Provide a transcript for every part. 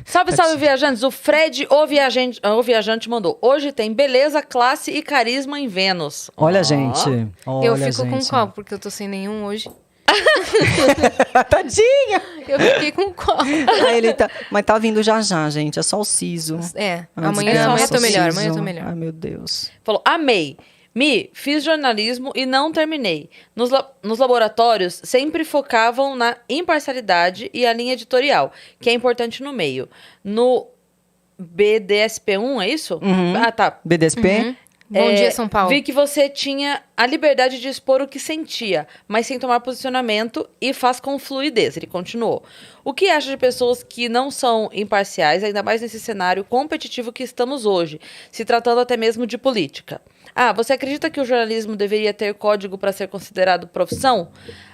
Salve, salve, viajantes. O Fred, o viajante mandou. Hoje tem beleza, classe e carisma em Vênus. Olha, gente. Olha, eu fico com gente. qual? Porque eu tô sem nenhum hoje. Tadinha! Eu fiquei com qual? Mas tá vindo já, gente. É só o siso. Amanhã eu tô melhor. Amanhã eu tô melhor. Ai, meu Deus. Falou, amei. Fiz jornalismo e não terminei. Nos laboratórios, sempre focavam na imparcialidade e a linha editorial, que é importante no meio. No BDSP1, é isso? Uhum. Ah, tá. BDSP? Bom dia, São Paulo. Vi que você tinha a liberdade de expor o que sentia, mas sem tomar posicionamento e faz com fluidez. Ele continuou. O que acha de pessoas que não são imparciais, ainda mais nesse cenário competitivo que estamos hoje, se tratando até mesmo de política? Você acredita que o jornalismo deveria ter código para ser considerado profissão?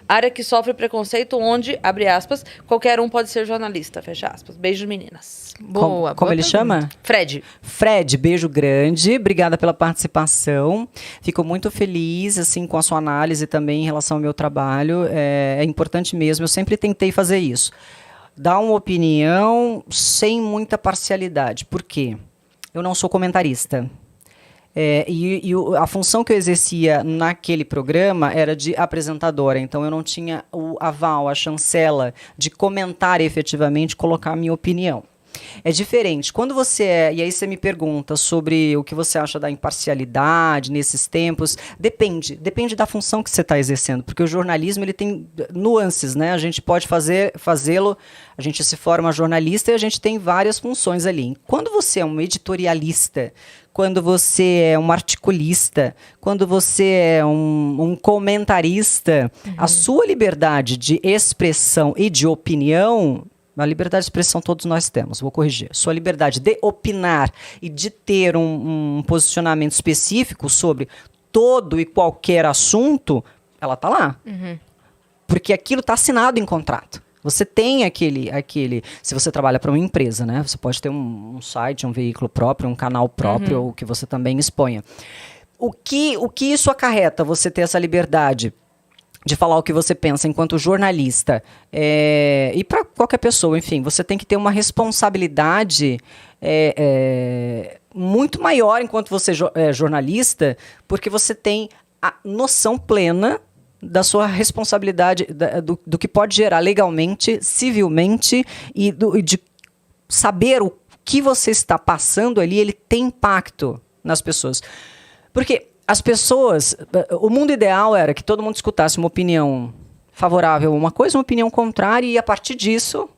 Área que sofre preconceito onde, abre aspas, qualquer um pode ser jornalista, fecha aspas. Beijos, meninas. Boa. Como ele chama? Fred. Fred, beijo grande. Obrigada pela participação. Fico muito feliz, assim, com a sua análise também em relação ao meu trabalho. É importante mesmo. Eu sempre tentei fazer isso. Dar uma opinião sem muita parcialidade. Por quê? Eu não sou comentarista. A função que eu exercia naquele programa era de apresentadora, então eu não tinha o aval, a chancela de comentar efetivamente, colocar a minha opinião. É diferente. Quando você e aí você me pergunta sobre o que você acha da imparcialidade nesses tempos, depende da função que você está exercendo, porque o jornalismo ele tem nuances, né? A gente pode fazê-lo, a gente se forma jornalista e a gente tem várias funções ali. Quando você é um editorialista, quando você é um articulista, quando você é um comentarista, a sua liberdade de expressão e de opinião, a liberdade de expressão todos nós temos, vou corrigir. Sua liberdade de opinar e de ter um posicionamento específico sobre todo e qualquer assunto, ela está lá. Porque aquilo está assinado em contrato. Você tem aquele... Se você trabalha para uma empresa, né? Você pode ter um site, um veículo próprio, um canal próprio, ou que você também exponha. O que isso acarreta, você ter essa liberdade de falar o que você pensa enquanto jornalista, e para qualquer pessoa, enfim, você tem que ter uma responsabilidade muito maior enquanto você é jornalista, porque você tem a noção plena da sua responsabilidade, do que pode gerar legalmente, civilmente, e de saber o que você está passando ali, ele tem impacto nas pessoas. Porque as pessoas, o mundo ideal era que todo mundo escutasse uma opinião favorável a uma coisa, uma opinião contrária, e a partir disso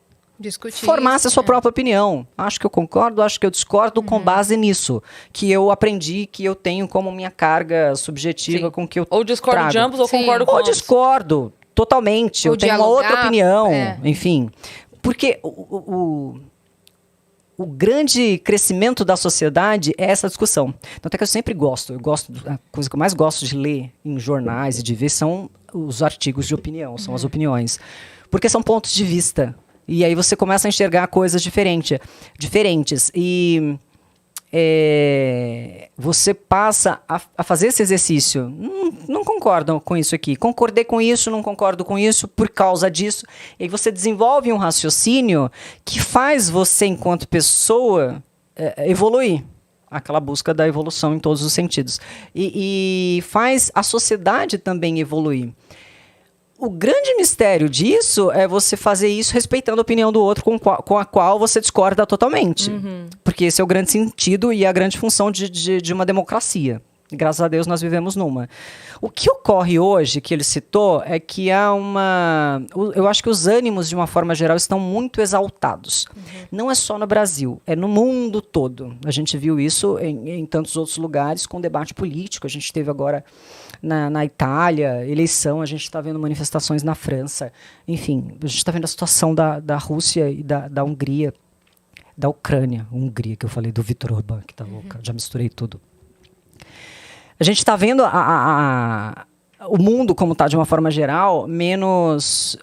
formasse a sua própria opinião. Acho que eu concordo, acho que eu discordo, com base nisso, que eu aprendi, que eu tenho como minha carga subjetiva. Com que eu ou discordo trago. de ambos ou concordo com ambos. Ou discordo totalmente, ou eu tenho uma outra opinião, enfim. Porque o grande crescimento da sociedade é essa discussão. Então, até que eu sempre gosto, a coisa que eu mais gosto de ler em jornais e de ver são os artigos de opinião, são as opiniões. Porque são pontos de vista. E aí você começa a enxergar coisas diferentes. E você passa a fazer esse exercício. Não concordo com isso aqui. Concordei com isso, não concordo com isso por causa disso. E aí você desenvolve um raciocínio que faz você, enquanto pessoa, evoluir. Aquela busca da evolução em todos os sentidos. E faz a sociedade também evoluir. O grande mistério disso é você fazer isso respeitando a opinião do outro com a qual você discorda totalmente. Porque esse é o grande sentido e a grande função de uma democracia. Graças a Deus nós vivemos numa. O que ocorre hoje, que ele citou, é que há eu acho que os ânimos, de uma forma geral, estão muito exaltados. Não é só no Brasil, é no mundo todo. A gente viu isso em tantos outros lugares com debate político. A gente teve agora na Itália, eleição, a gente está vendo manifestações na França. Enfim, a gente está vendo a situação da Rússia e da Hungria, da Ucrânia. Hungria, que eu falei do Viktor Orbán, que tá louca, já misturei tudo. A gente está vendo o mundo, como está de uma forma geral, menos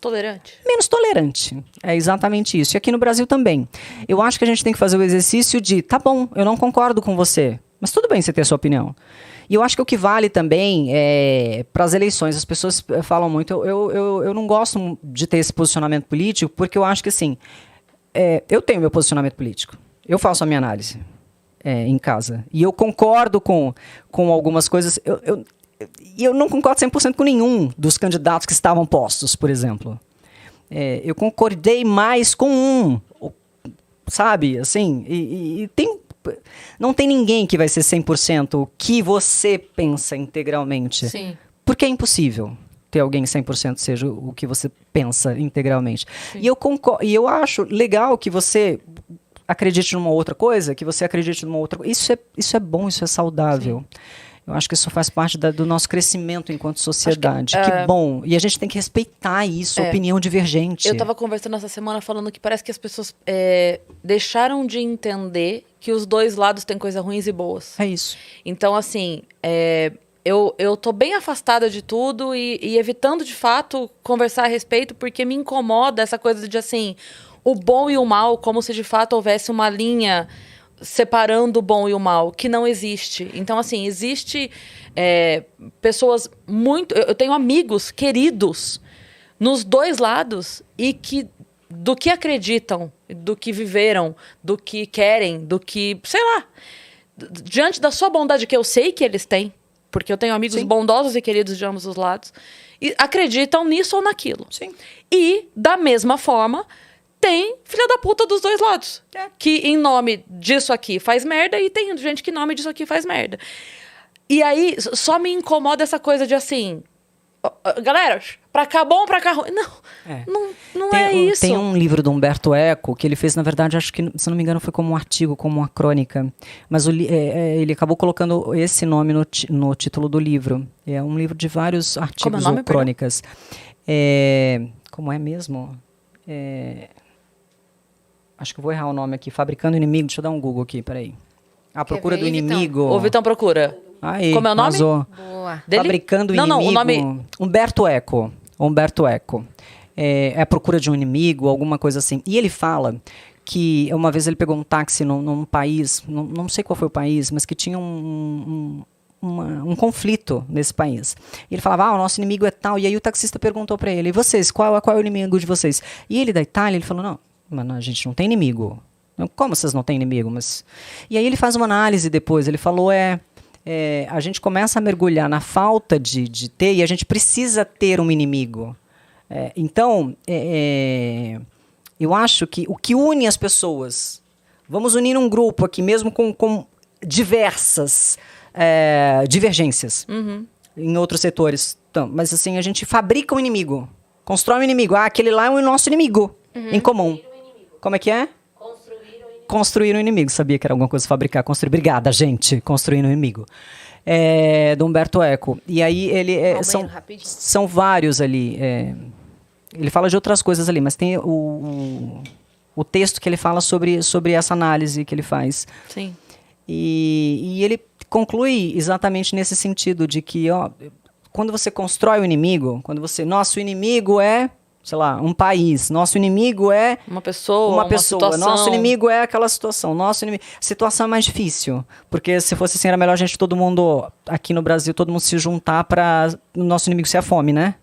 tolerante. Menos tolerante. É exatamente isso. E aqui no Brasil também. Eu acho que a gente tem que fazer o exercício de, tá bom, eu não concordo com você. Mas tudo bem você ter a sua opinião. E eu acho que o que vale também para as eleições, as pessoas falam muito, eu não gosto de ter esse posicionamento político, porque eu acho que assim, eu tenho meu posicionamento político, eu faço a minha análise em casa, e eu concordo com algumas coisas, eu não concordo 100% com nenhum dos candidatos que estavam postos, por exemplo. Eu concordei mais com um, sabe, assim, e não tem ninguém que vai ser 100% o que você pensa integralmente. Sim. Porque é impossível ter alguém 100% seja o que você pensa integralmente. Sim. E eu acho legal que você acredite numa outra coisa, que você acredite numa outra coisa. Isso é bom, isso é saudável. Sim. Eu acho que isso faz parte do nosso crescimento enquanto sociedade. Que bom. E a gente tem que respeitar isso, opinião divergente. Eu estava conversando essa semana falando que parece que as pessoas deixaram de entender que os dois lados têm coisas ruins e boas. É isso. Então, assim, eu tô bem afastada de tudo e evitando, de fato, conversar a respeito, porque me incomoda essa coisa de, assim, o bom e o mal, como se, de fato, houvesse uma linha separando o bom e o mal, que não existe. Então, assim, existe pessoas muito... Eu tenho amigos queridos nos dois lados e que, do que acreditam, do que viveram, do que querem, do que... Sei lá. Diante da sua bondade, que eu sei que eles têm, porque eu tenho amigos Sim. bondosos e queridos de ambos os lados, e acreditam nisso ou naquilo. Sim. E, da mesma forma... tem filha da puta dos dois lados. Que em nome disso aqui faz merda e tem gente que em nome disso aqui faz merda. E aí, só me incomoda essa coisa de assim... Galera, pra cá bom, pra cá ruim. Não é isso. Tem um livro do Humberto Eco que ele fez, na verdade, acho que, se não me engano, foi como um artigo, como uma crônica. Mas ele acabou colocando esse nome no título do livro. É um livro de vários artigos ou crônicas. Como é mesmo? Acho que eu vou errar o nome aqui. Fabricando Inimigo. Deixa eu dar um Google aqui, peraí. A Procura do Inimigo. O Vitão procura. Aí, como é o nome? Boa. Fabricando Inimigo. Não, o nome... Humberto Eco. A Procura de um Inimigo, alguma coisa assim. E ele fala que uma vez ele pegou um táxi num país, não sei qual foi o país, mas que tinha um conflito nesse país. E ele falava, o nosso inimigo é tal. E aí o taxista perguntou para ele, e vocês, qual é o inimigo de vocês? E ele da Itália, ele falou, não, mano, a gente não tem inimigo. Como vocês não têm inimigo? E aí ele faz uma análise depois, ele falou, a gente começa a mergulhar na falta de ter, e a gente precisa ter um inimigo. Então, eu acho que o que une as pessoas, vamos unir um grupo aqui, mesmo com diversas divergências em outros setores. Então, mas assim, a gente fabrica um inimigo, constrói um inimigo. Aquele lá é o nosso inimigo em comum. Como é que é? Construir um inimigo. Sabia que era alguma coisa fabricar, construir. Obrigada, gente. Construir um inimigo. Do Humberto Eco. E aí ele são vários ali. Ele fala de outras coisas ali, mas tem o texto que ele fala sobre essa análise que ele faz. Sim. E ele conclui exatamente nesse sentido de que, quando você constrói o inimigo, nosso inimigo é, sei lá, um país, nosso inimigo é uma pessoa, nosso inimigo é aquela situação, situação é mais difícil, porque se fosse assim, era melhor todo mundo, aqui no Brasil, todo mundo se juntar para o nosso inimigo ser a fome, né?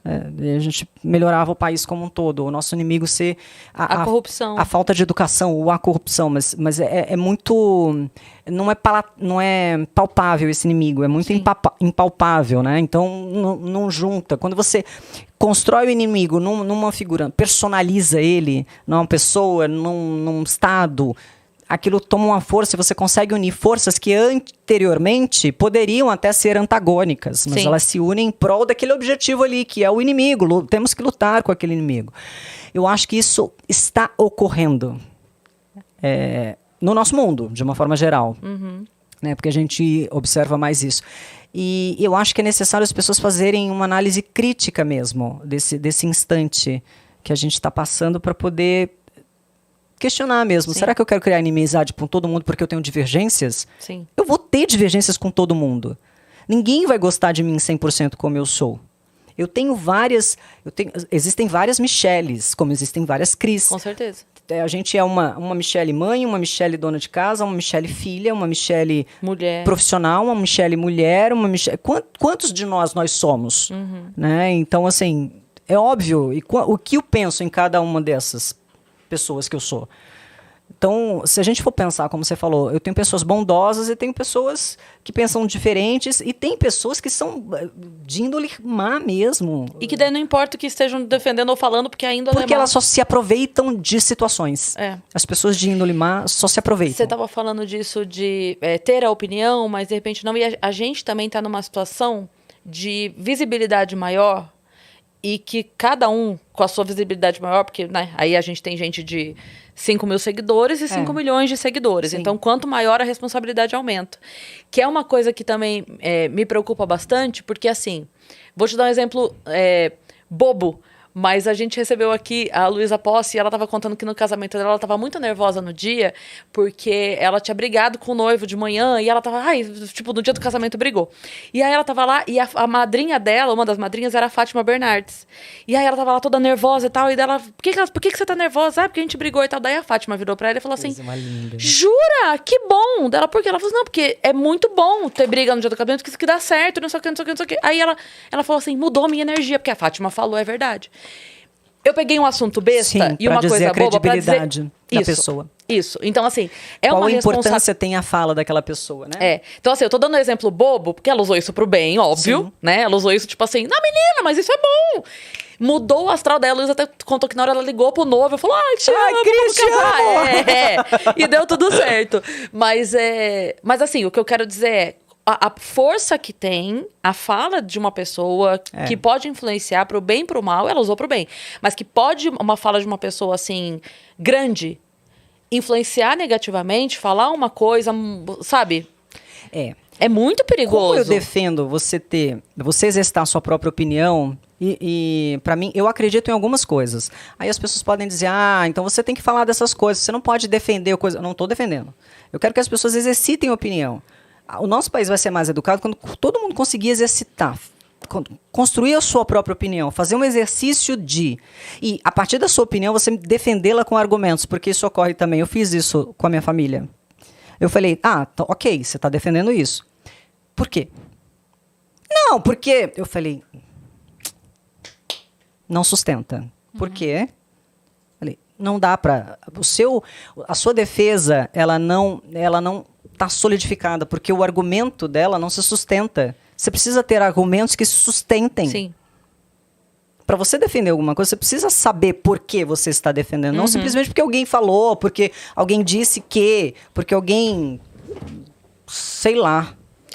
A gente melhorava o país como um todo, o nosso inimigo ser a corrupção. A falta de educação ou a corrupção, mas é muito... Não é palpável esse inimigo, é muito impalpável, né? Então, não junta. Quando você constrói o inimigo numa figura, personaliza ele numa pessoa, num estado, aquilo toma uma força e você consegue unir forças que anteriormente poderiam até ser antagônicas, mas elas se unem em prol daquele objetivo ali, que é o inimigo. Temos que lutar com aquele inimigo. Eu acho que isso está ocorrendo no nosso mundo, de uma forma geral. Né, porque a gente observa mais isso. E eu acho que é necessário as pessoas fazerem uma análise crítica mesmo desse instante que a gente está passando, para poder questionar mesmo. Será que eu quero criar inimizade com todo mundo porque eu tenho divergências? Sim. Eu vou ter divergências com todo mundo. Ninguém vai gostar de mim 100% como eu sou. Existem várias Michelles, como existem várias Cris. Com certeza. a gente é uma Michelle mãe, uma Michelle dona de casa, uma Michelle filha, uma Michelle mulher profissional, uma Michelle mulher, uma Michelle... Quantos de nós somos? Né? Então, assim, é óbvio. E o que eu penso em cada uma dessas pessoas que eu sou? Então, se a gente for pensar, como você falou, eu tenho pessoas bondosas e tenho pessoas que pensam diferentes e tem pessoas que são de índole má mesmo. E que daí não importa o que estejam defendendo ou falando, porque a índole Porque é má. elas só se aproveitam de situações. As pessoas de índole má só se aproveitam. Você estava falando disso de ter a opinião, mas de repente não. E a gente também está numa situação de visibilidade maior e que cada um com a sua visibilidade maior, porque né, aí a gente tem gente de 5 mil seguidores e 5 milhões de seguidores. Sim. Então, quanto maior a responsabilidade aumenta. Que é uma coisa que também me preocupa bastante, porque assim, vou te dar um exemplo bobo, mas a gente recebeu aqui a Luísa Posse e ela estava contando que no casamento dela ela estava muito nervosa no dia, porque ela tinha brigado com o noivo de manhã e ela estava, tipo, no dia do casamento brigou. E aí ela estava lá e a madrinha dela, uma das madrinhas, era a Fátima Bernardes. E aí ela estava lá toda nervosa e tal, e dela, por que você tá nervosa? Porque a gente brigou e tal. Daí a Fátima virou pra ela e falou assim, jura? Que bom! Dela, por quê? Ela falou assim, não, porque é muito bom ter briga no dia do casamento, porque isso que dá certo, não sei o que, não sei o que, não sei o que. Aí ela falou assim, mudou a minha energia, porque a Fátima falou, é verdade. Eu peguei um assunto besta e uma coisa boba pra dizer da pessoa. Isso. Então, assim, qual a importância tem a fala daquela pessoa, né? Então, assim, eu tô dando um exemplo bobo, porque ela usou isso pro bem, óbvio, Sim. né? Ela usou isso, tipo assim, não, menina, mas isso é bom. Mudou o astral dela, a Luísa até contou que na hora ela ligou pro noivo, falou, te amo, Cris, te amo! E deu tudo certo. Mas assim, o que eu quero dizer é, a força que tem a fala de uma pessoa que pode influenciar pro bem e pro mal, ela usou pro bem, mas que pode, uma fala de uma pessoa assim, grande, influenciar negativamente, falar uma coisa, sabe? É muito perigoso. Como eu defendo você exercitar a sua própria opinião, e para mim, eu acredito em algumas coisas. Aí as pessoas podem dizer, então você tem que falar dessas coisas, você não pode defender coisa. Eu não estou defendendo. Eu quero que as pessoas exercitem a opinião. O nosso país vai ser mais educado quando todo mundo conseguir exercitar, construir a sua própria opinião, fazer um exercício e a partir da sua opinião você defendê-la com argumentos, porque isso ocorre também. Eu fiz isso com a minha família. Eu falei, ok, você está defendendo isso. Por quê? Não, porque... Eu falei, não sustenta. Por quê? Falei, não dá para... A sua defesa, ela não está solidificada, porque o argumento dela não se sustenta. Você precisa ter argumentos que se sustentem. Sim. Para você defender alguma coisa, você precisa saber por que você está defendendo. Não simplesmente porque alguém falou, porque alguém disse que, porque alguém... Sei lá.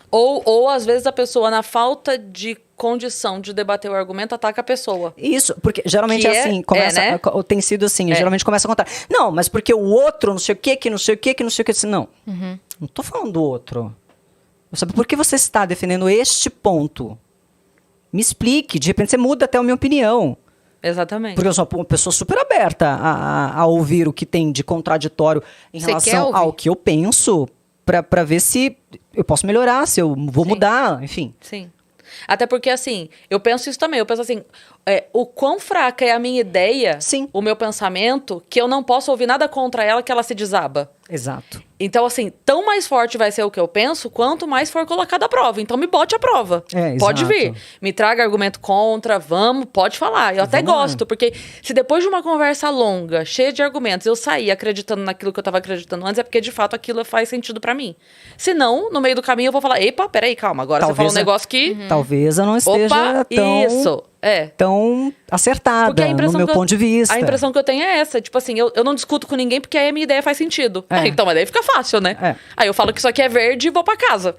Ou às vezes a pessoa, na falta de condição de debater o argumento, ataca a pessoa. Isso, porque geralmente é assim, né? Tem sido assim, geralmente começa a contar. Não, mas porque o outro, não sei o que, que não sei o que, que não sei o que. Assim, não, não tô falando do outro. Eu sabe por que você está defendendo este ponto? Me explique, de repente você muda até a minha opinião. Exatamente. Porque eu sou uma pessoa super aberta a ouvir o que tem de contraditório em relação ao que eu penso, para ver se eu posso melhorar, se eu vou mudar, enfim. Sim. Até porque, assim, eu penso isso também. Eu penso assim, o quão fraca é a minha ideia, o meu pensamento, que eu não posso ouvir nada contra ela, que ela se desaba. Exato. Então, assim, tão mais forte vai ser o que eu penso, quanto mais for colocado à prova. Então, me bote à prova. Pode vir. Me traga argumento contra, pode falar. Eu até gosto, porque se depois de uma conversa longa, cheia de argumentos, eu sair acreditando naquilo que eu tava acreditando antes, é porque, de fato, aquilo faz sentido pra mim. Se não, no meio do caminho, eu vou falar, epa, peraí, calma, agora você falou um negócio que... Talvez eu não esteja tão acertada, no meu ponto de vista. A impressão que eu tenho é essa. Tipo assim, eu não discuto com ninguém porque aí a minha ideia faz sentido. Então, mas daí fica fácil, né? Aí eu falo que isso aqui é verde e vou pra casa.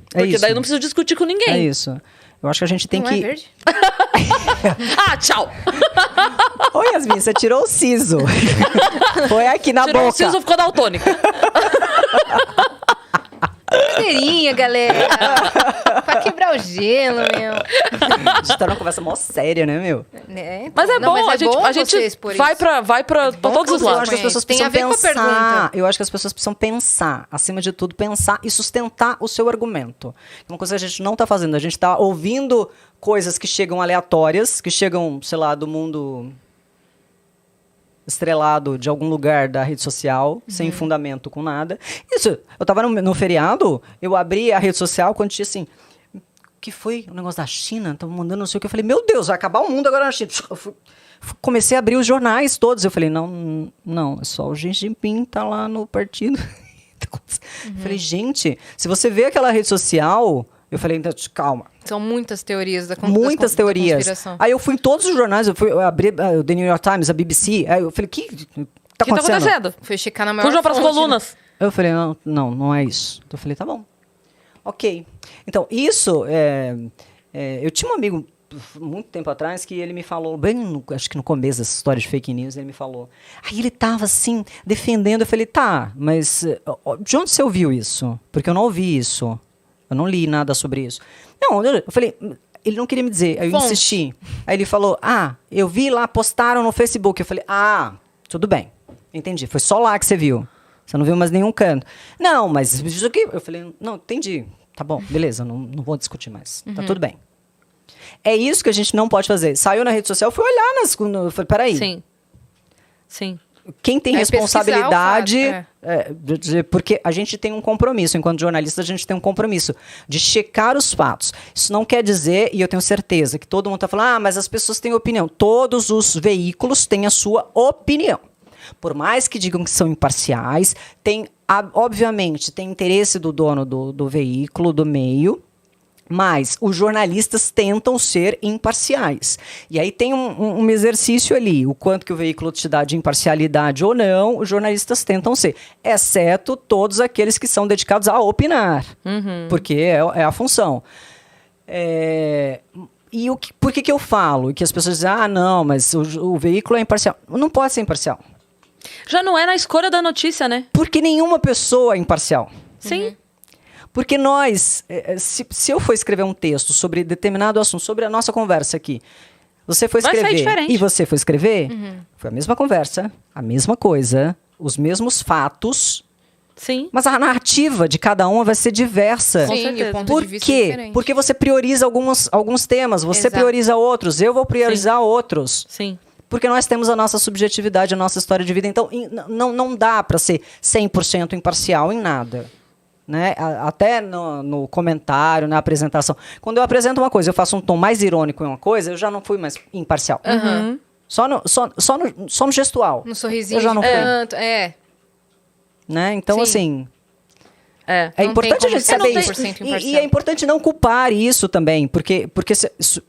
Porque isso. daí eu não preciso discutir com ninguém. É isso. Eu acho que a gente tem que... É verde? Tchau! Oi, Yasmin, você tirou o siso. Foi aqui na boca. Tirou o siso, ficou daltônica. Brincadeirinha, galera. Pra quebrar o gelo, meu. A gente tá numa conversa mó séria, né, meu? Mas é bom, a gente vai pra todos os lados. Eu acho que as pessoas precisam pensar. Eu acho que as pessoas precisam pensar, acima de tudo, pensar e sustentar o seu argumento. Uma coisa que a gente não tá fazendo, a gente tá ouvindo coisas que chegam aleatórias, que chegam, sei lá, do mundo estrelado de algum lugar da rede social, sem fundamento, com nada. Isso, eu tava no feriado, eu abri a rede social quando tinha assim, que foi o negócio da China, tava mandando não sei o que, eu falei, meu Deus, vai acabar o mundo agora na China. Comecei a abrir os jornais todos, eu falei, não, é só o Xi Jinping tá lá no partido. Falei, gente, se você vê aquela rede social, eu falei, calma. São muitas teorias da Muitas teorias. conspiração. Aí eu fui em todos os jornais, eu abri o The New York Times, a BBC, aí eu falei, o que tá acontecendo? Foi checar na maior Fujam para as fonte, colunas. Eu falei, não é isso. Então eu falei, tá bom. Ok. Então, isso, eu tinha um amigo, muito tempo atrás, que ele me falou, acho que no começo dessa história de fake news, ele me falou. Aí ele tava assim, defendendo, eu falei, tá, mas de onde você ouviu isso? Porque eu não ouvi isso. Eu não li nada sobre isso. Não, eu falei, ele não queria me dizer, aí eu insisti. Aí ele falou, eu vi lá, postaram no Facebook. Eu falei, tudo bem, entendi. Foi só lá que você viu. Você não viu mais nenhum canto. Não, mas isso aqui... Eu falei, não, entendi. Tá bom, beleza, não vou discutir mais. Tá tudo bem. É isso que a gente não pode fazer. Saiu na rede social, fui olhar eu falei, peraí. Sim. Quem tem Aí responsabilidade... pesquisar o fato, porque a gente tem um compromisso, enquanto jornalista, a gente tem um compromisso de checar os fatos. Isso não quer dizer, e eu tenho certeza, que todo mundo está falando, mas as pessoas têm opinião. Todos os veículos têm a sua opinião. Por mais que digam que são imparciais, obviamente, tem interesse do dono do veículo, do meio, mas os jornalistas tentam ser imparciais. E aí tem um exercício ali, o quanto que o veículo te dá de imparcialidade ou não, os jornalistas tentam ser, exceto todos aqueles que são dedicados a opinar, porque é a função. E por que eu falo? Que as pessoas dizem, não, mas o veículo é imparcial. Não pode ser imparcial. Já não é na escolha da notícia, né? Porque nenhuma pessoa é imparcial. Sim. Porque nós, se eu for escrever um texto sobre determinado assunto, sobre a nossa conversa aqui, você foi Vai sair escrever diferente. e você foi escrever, foi a mesma conversa, a mesma coisa, os mesmos fatos, Sim. mas a narrativa de cada uma vai ser diversa. Com Sim, e certeza. o ponto Por de vista é quê? diferente. Porque você prioriza alguns temas, você Exato. prioriza outros, eu vou priorizar outros. Sim. Porque nós temos a nossa subjetividade, a nossa história de vida. Então, não dá para ser 100% imparcial em nada. Né? Até no comentário, na apresentação. Quando eu apresento uma coisa, eu faço um tom mais irônico em uma coisa, eu já não fui mais imparcial. Só no gestual. No sorrisinho. Eu já não fui. Né? Então, Sim. assim... É. É Não importante tem a gente como saber ser isso. 100% imparcial. E é importante não culpar isso também, porque isso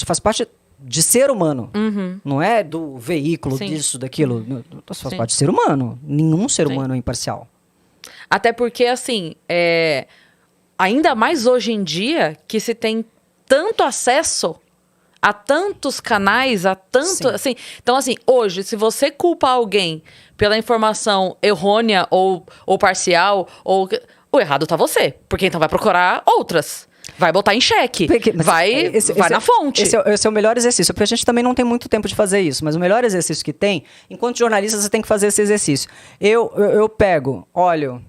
faz parte de ser humano. Não é do veículo, Sim. disso, daquilo. Isso faz Sim. parte de ser humano. Nenhum ser Sim. humano é imparcial. Até porque, assim, ainda mais hoje em dia, que se tem tanto acesso a tantos canais, a tanto... Sim. Assim, então, assim, hoje, se você culpa alguém pela informação errônea ou parcial, o errado tá você. Porque então vai procurar outras. Vai botar em xeque. Vai na fonte. Esse é o melhor exercício, porque a gente também não tem muito tempo de fazer isso, mas o melhor exercício que tem, enquanto jornalista, você tem que fazer esse exercício. Eu pego, olho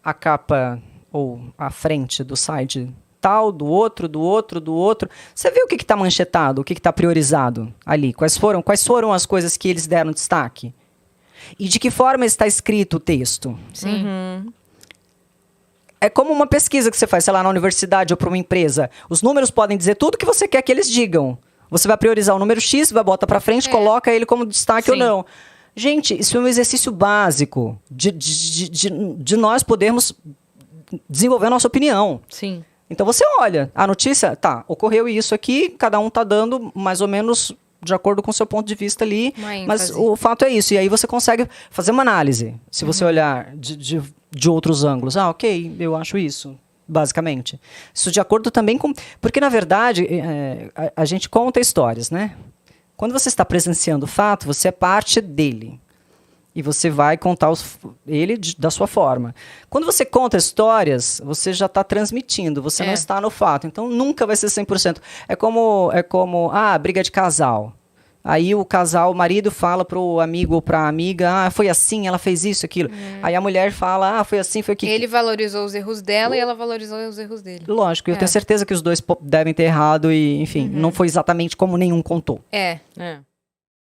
a capa ou a frente do site tal, do outro. Você vê o que está manchetado, o que está priorizado ali? Quais foram as coisas que eles deram destaque? E de que forma está escrito o texto? Sim. É como uma pesquisa que você faz, sei lá, na universidade ou para uma empresa. Os números podem dizer tudo que você quer que eles digam. Você vai priorizar o número X, vai botar para frente, coloca ele como destaque ou não. Gente, isso é um exercício básico de nós podermos desenvolver a nossa opinião. Sim. Então você olha, a notícia, ocorreu isso aqui, cada um está dando mais ou menos de acordo com o seu ponto de vista ali, mas o fato é isso. E aí você consegue fazer uma análise, se você olhar de outros ângulos. Ok, eu acho isso, basicamente. Isso de acordo também com... Porque, na verdade, a gente conta histórias, né? Quando você está presenciando o fato, você é parte dele. E você vai contar ele da sua forma. Quando você conta histórias, você já está transmitindo, você não está no fato. Então, nunca vai ser 100%. É como briga de casal. Aí o marido fala pro amigo ou pra amiga, foi assim, ela fez isso, aquilo. Aí a mulher fala, foi assim, foi aquilo. Ele valorizou os erros dela e ela valorizou os erros dele. Lógico, eu tenho certeza que os dois devem ter errado e, enfim, não foi exatamente como nenhum contou. É.